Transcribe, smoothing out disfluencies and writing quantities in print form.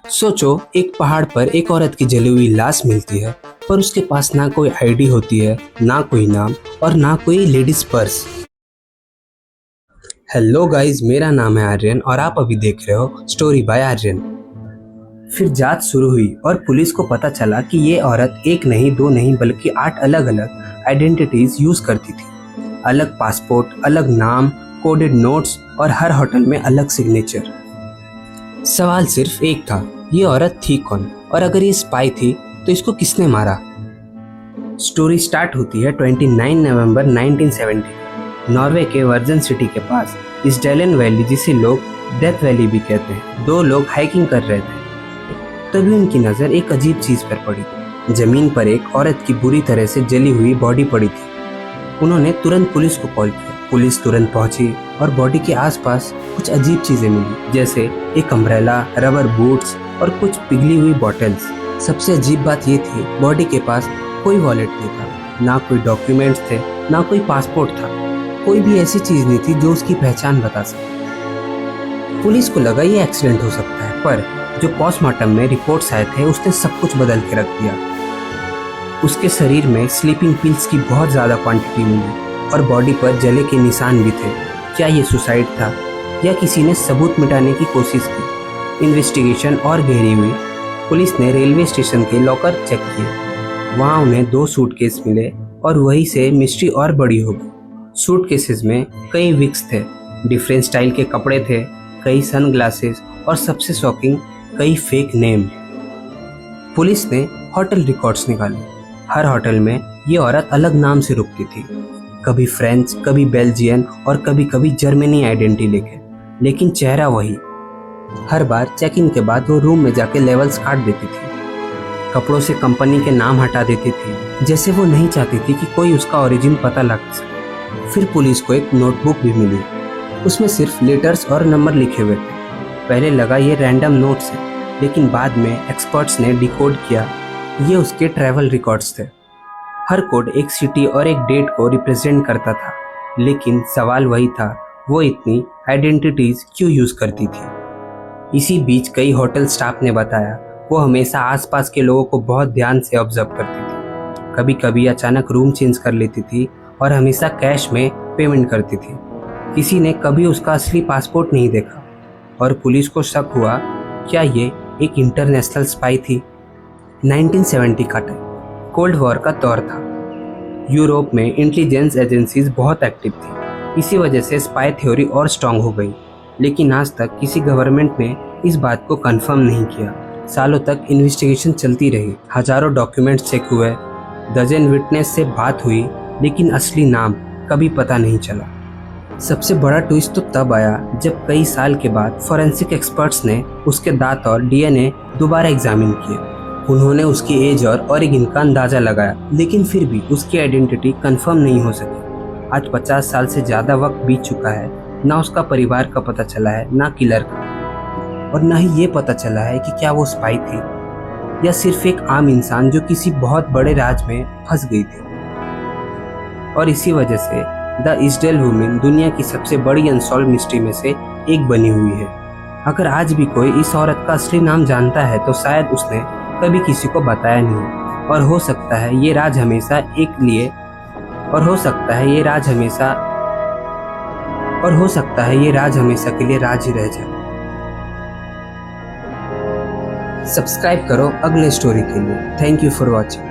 सोचो, एक पहाड़ पर एक औरत की जली हुई लाश मिलती है, पर उसके पास ना कोई आईडी होती है, ना कोई नाम और ना कोई लेडीज पर्स। हेलो गाइस, मेरा नाम है आर्यन और आप अभी देख रहे हो स्टोरी बाय आर्यन। फिर जांच शुरू हुई और पुलिस को पता चला कि ये औरत एक नहीं, दो नहीं बल्कि 8 अलग अलग आइडेंटिटीज यूज करती थी। अलग पासपोर्ट, अलग नाम, कोडेड नोट्स और हर होटल में अलग सिग्नेचर। सवाल सिर्फ एक था, ये औरत थी कौन, और अगर ये स्पाई थी तो इसको किसने मारा। स्टोरी स्टार्ट होती है 29 नवंबर 1970 नॉर्वे के वर्जन सिटी के पास इस डेलन वैली, जिसे लोग डेथ वैली भी कहते हैं। दो लोग हाइकिंग कर रहे थे, तभी उनकी नज़र एक अजीब चीज पर पड़ी। जमीन पर एक औरत की बुरी तरह से जली हुई बॉडी पड़ी थी। उन्होंने तुरंत पुलिस को कॉल किया। पुलिस तुरंत पहुंची और बॉडी के आसपास कुछ अजीब चीजें मिली, जैसे एक अम्ब्रेला, रबर बूट्स और कुछ पिघली हुई बॉटल्स। सबसे अजीब बात ये थी, बॉडी के पास कोई वॉलेट नहीं था, ना कोई डॉक्यूमेंट्स थे, ना कोई पासपोर्ट था। कोई भी ऐसी चीज नहीं थी जो उसकी पहचान बता सके। पुलिस को लगा ये एक्सीडेंट हो सकता है, पर जो पोस्टमार्टम में रिपोर्ट्स आए थे उसने सब कुछ बदल के रख दिया। उसके शरीर में स्लीपिंग पिल्स की बहुत ज़्यादा क्वांटिटी मिली और बॉडी पर जले के निशान भी थे। क्या ये सुसाइड था या किसी ने सबूत मिटाने की कोशिश की? इन्वेस्टिगेशन और गहरी हुई। पुलिस ने रेलवे स्टेशन के लॉकर चेक किए। वहाँ उन्हें 2 सूटकेस मिले और वहीं से मिस्ट्री और बड़ी हो गई। सूटकेसेस में कई विग्स थे, डिफरेंट स्टाइल के कपड़े थे, कई सनग्लासेस और सबसे शॉकिंग, कई फेक नेम। पुलिस ने होटल रिकॉर्ड्स निकाले। हर होटल में ये औरत अलग नाम से रुकती थी, कभी फ्रेंच, कभी बेल्जियन और कभी कभी जर्मनी आइडेंटिटी लेके, लेकिन चेहरा वही। हर बार चेक इन के बाद वो रूम में जाके लेवल्स काट देती थी, कपड़ों से कंपनी के नाम हटा देती थी, जैसे वो नहीं चाहती थी कि कोई उसका ओरिजिन पता लगा सके। फिर पुलिस को एक नोटबुक भी मिली, उसमें सिर्फ लेटर्स और नंबर लिखे हुए थे। पहले लगा ये रैंडम नोट्स है, लेकिन बाद में एक्सपर्ट्स ने डिकोड किया, ये उसके ट्रैवल रिकॉर्ड्स थे। हर कोड एक सिटी और एक डेट को रिप्रेजेंट करता था, लेकिन सवाल वही था, वो इतनी आइडेंटिटीज क्यों यूज करती थी। इसी बीच कई होटल स्टाफ ने बताया वो हमेशा आसपास के लोगों को बहुत ध्यान से ऑब्जर्व करती थी। कभी कभी अचानक रूम चेंज कर लेती थी और हमेशा कैश में पेमेंट करती थी। किसी ने कभी उसका असली पासपोर्ट नहीं देखा और पुलिस को शक हुआ, क्या ये एक इंटरनेशनल स्पाई थी। 1970 का टाइम कोल्ड वॉर का दौर था। यूरोप में इंटेलिजेंस एजेंसीज बहुत एक्टिव थी, इसी वजह से स्पाई थ्योरी और स्ट्रांग हो गई। लेकिन आज तक किसी गवर्नमेंट ने इस बात को कंफर्म नहीं किया। सालों तक इन्वेस्टिगेशन चलती रही, हजारों डॉक्यूमेंट्स चेक हुए, डजन विटनेस से बात हुई, लेकिन असली नाम कभी पता नहीं चला। सबसे बड़ा ट्विस्ट तो तब आया जब कई साल के बाद फॉरेंसिक एक्सपर्ट्स ने उसके दांत और डीएनए दोबारा एग्जामिन किए। उन्होंने उसकी एज और ओरिजिन का अंदाजा लगाया, लेकिन फिर भी उसकी आइडेंटिटी कंफर्म नहीं हो सकी। आज 50 साल से ज़्यादा वक्त बीत चुका है, ना उसका परिवार का पता चला है, ना किलर का, और ना ही ये पता चला है कि क्या वो स्पाई थी या सिर्फ एक आम इंसान जो किसी बहुत बड़े राज में फंस गई थी। और इसी वजह से द इजडेल वुमेन दुनिया की सबसे बड़ी अनसॉल्व मिस्ट्री में से एक बनी हुई है। अगर आज भी कोई इस औरत का असली नाम जानता है तो शायद उसने कभी किसी को बताया नहीं, और हो सकता है ये राज हमेशा के लिए राज ही रह जाए। सब्सक्राइब करो अगले स्टोरी के लिए। Thank you for watching.